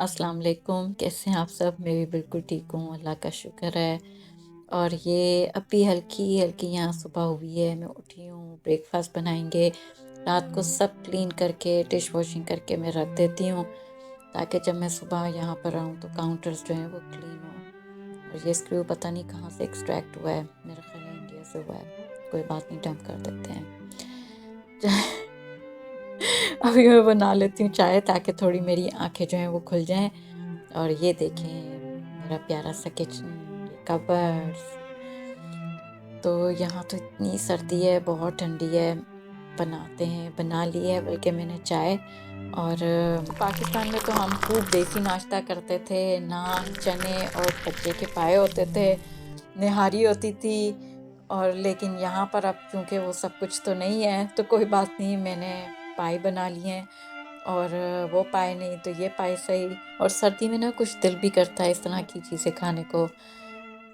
अस्सलाम वालेकुम, कैसे हैं आप सब? मैं भी बिल्कुल ठीक हूँ, अल्लाह का शुक्र है। और ये अभी हल्की-हल्की यहाँ सुबह हुई है, मैं उठी हूँ, ब्रेकफ़ास्ट बनाएँगे। रात को सब क्लीन करके, डिश वॉशिंग करके मैं रख देती हूँ, ताकि जब मैं सुबह यहाँ पर आऊँ तो काउंटर्स जो हैं वो क्लीन हों। और ये स्क्रू पता नहीं कहाँ से एक्सट्रैक्ट हुआ है, मेरा ख़्याल है इंडिया से हुआ है। कोई बात नहीं, डंप कर देते हैं। अभी मैं बना लेती हूँ चाय ताकि थोड़ी मेरी आँखें जो हैं वो खुल जाएँ। और ये देखें मेरा प्यारा सा किचन, ये कबर्ड्स। तो यहाँ तो इतनी सर्दी है, बहुत ठंडी है। बना ली है बल्कि मैंने चाय। और पाकिस्तान में तो हम खूब देसी नाश्ता करते थे, नान, चने और बच्चे के पाए होते थे, निहारी होती थी। और लेकिन यहाँ पर अब चूँकि वो सब कुछ तो नहीं है, तो कोई बात नहीं, मैंने पाए बना लिए हैं। और वो पाए नहीं तो ये पाए सही। और सर्दी में ना कुछ दिल भी करता है इस तरह की चीज़ें खाने को,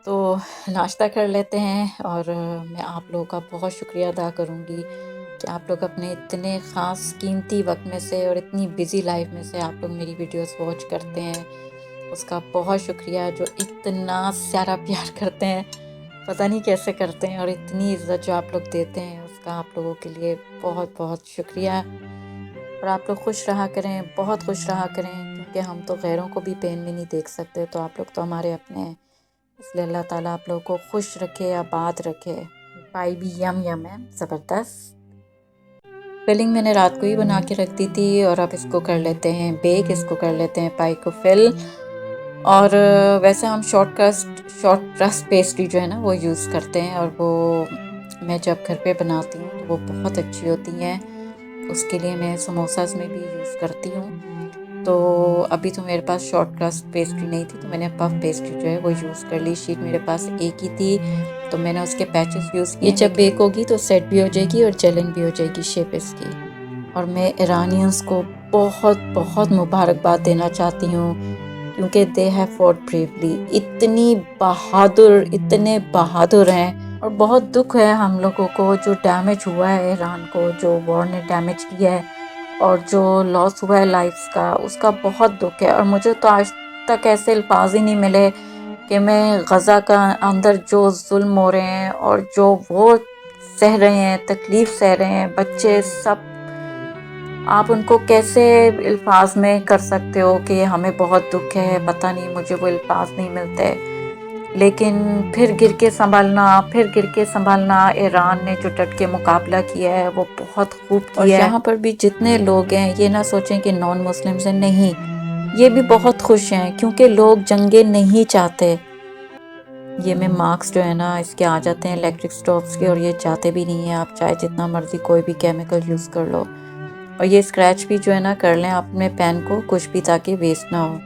तो नाश्ता कर लेते हैं। और मैं आप लोगों का बहुत शुक्रिया अदा करूँगी कि आप लोग अपने इतने ख़ास कीमती वक्त में से और इतनी बिज़ी लाइफ में से आप लोग मेरी वीडियोस वॉच करते हैं। उसका बहुत शुक्रिया, जो इतना सारा प्यार करते हैं, पता नहीं कैसे करते हैं। और इतनी इज़्ज़त जो आप लोग देते हैं, उसका आप लोगों के लिए बहुत बहुत शुक्रिया। और आप लोग खुश रहा करें, बहुत खुश रहा करें, क्योंकि हम तो गैरों को भी पेन में नहीं देख सकते, तो आप लोग तो हमारे अपने हैं। इसलिए अल्लाह ताला आप लोगों को खुश रखे, आबाद रखे। पाई भी यम यम है, ज़बरदस्त। फिलिंग मैंने रात को ही बना के रख दी थी, और अब इसको कर लेते हैं बेक, इसको कर लेते हैं पाई को फिल। और वैसे हम शॉर्ट क्रस्ट पेस्ट्री जो है ना वो यूज़ करते हैं, और वो मैं जब घर पे बनाती हूँ तो वो बहुत अच्छी होती हैं। उसके लिए मैं समोसास में भी यूज़ करती हूँ। तो अभी तो मेरे पास शॉर्ट क्रस्ट पेस्ट्री नहीं थी, तो मैंने पफ पेस्ट्री जो है वो यूज़ कर ली। शीट मेरे पास एक ही थी, तो मैंने उसके पैचेस यूज़ किए। ये जब बेक होगी तो सेट भी हो जाएगी और जलन भी हो जाएगी शेप इसकी। और मैं ईरानियंस को बहुत बहुत मुबारकबाद देना चाहती हूँ, क्योंकि दे हैव फॉट ब्रेवली। इतने बहादुर हैं। और बहुत दुख है हम लोगों को जो डैमेज हुआ है ईरान को, जो वॉर ने डैमेज किया है और जो लॉस हुआ है लाइफ्स का, उसका बहुत दुख है। और मुझे तो आज तक ऐसे अल्फाज ही नहीं मिले कि मैं गज़ा का अंदर जो जुल्म हो रहे हैं और जो वो सह रहे हैं, तकलीफ़ सह रहे हैं, बच्चे सब, आप उनको कैसे अल्फाज में कर सकते हो कि हमें बहुत दुख है। पता नहीं, मुझे वो अल्फाज नहीं मिलते। लेकिन फिर गिर के संभालना ईरान ने जो डट के मुकाबला किया है वो बहुत खूब किया है। और यहाँ पर भी जितने लोग हैं, ये ना सोचें कि नॉन मुस्लिम्स हैं, नहीं, ये भी बहुत खुश हैं, क्योंकि लोग जंगे नहीं चाहते। ये में मार्क्स जो है ना इसके आ जाते हैं इलेक्ट्रिक स्टोव्स के, और ये चाहते भी नहीं है आप चाहे जितना मर्जी कोई भी केमिकल यूज़ कर लो। और ये स्क्रैच भी जो है ना कर लें अपने पैन को, कुछ भी, ताकि वेस्ट ना हो।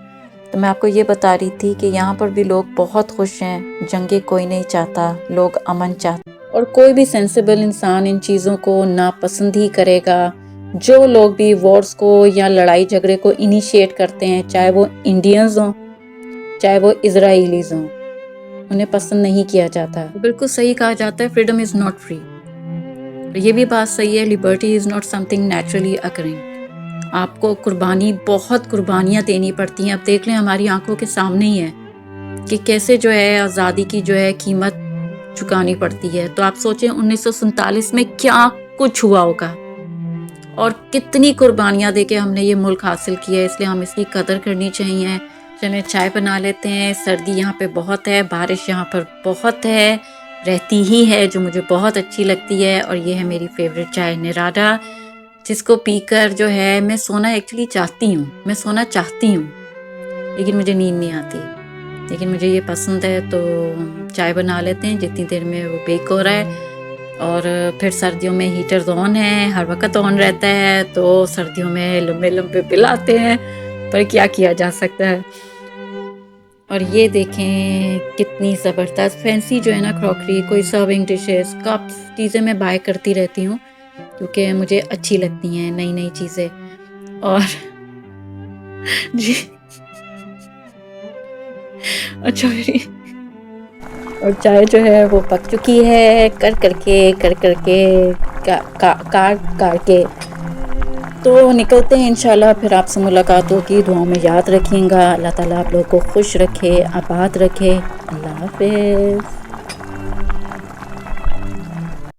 तो मैं आपको ये बता रही थी कि यहाँ पर भी लोग बहुत खुश हैं, जंगे कोई नहीं चाहता, लोग अमन चाहते। और कोई भी सेंसिबल इंसान इन चीज़ों को नापसंद ही करेगा। जो लोग भी वॉर्स को या लड़ाई झगड़े को इनिशिएट करते हैं, चाहे वो इंडियंस हों, चाहे वो इजराइलीज हों, उन्हें पसंद नहीं किया जाता। बिल्कुल सही कहा जाता है, फ्रीडम इज़ नॉट फ्री। ये भी बात सही है, liberty is not something naturally occurring. आपको बहुत कुर्बानियाँ देनी पड़ती हैं। अब देख लें, हमारी आंखों के सामने ही है कि कैसे जो है आज़ादी की जो है कीमत चुकानी पड़ती है। तो आप सोचें 1947 में क्या कुछ हुआ होगा, और कितनी कुर्बानियाँ देके हमने ये मुल्क हासिल किया है। इसलिए हम इसकी कदर करनी चाहिए। चलें चाय बना लेते हैं। सर्दी यहाँ पे बहुत है, बारिश यहाँ पर बहुत है, रहती ही है, जो मुझे बहुत अच्छी लगती है। और ये है मेरी फेवरेट चाय निराला, जिसको पीकर जो है मैं सोना एक्चुअली चाहती हूँ, लेकिन मुझे नींद नहीं आती। लेकिन मुझे ये पसंद है, तो चाय बना लेते हैं जितनी देर में वो बेक हो रहा है। और फिर सर्दियों में हीटर्स ऑन है, हर वक्त ऑन रहता है, तो सर्दियों में लंबे लंबे बिल आते हैं, पर क्या किया जा सकता है। और ये देखें कितनी ज़बरदस्त फैंसी जो है ना क्रॉकरी, कोई सर्विंग डिशेस, कप्स, चीज़ें मैं बाय करती रहती हूँ, क्योंकि मुझे अच्छी लगती हैं नई नई चीज़ें। और जी, अच्छा मेरी और चाय जो है वो पक चुकी है, कर करके काट के तो निकलते हैं इंशाल्लाह, फिर आपसे मुलाकात होगी। दुआओं में याद रखिएगा। अल्लाह ताला आप लोगों को खुश रखे, आबाद रखे। अल्लाह हाफ़िज़।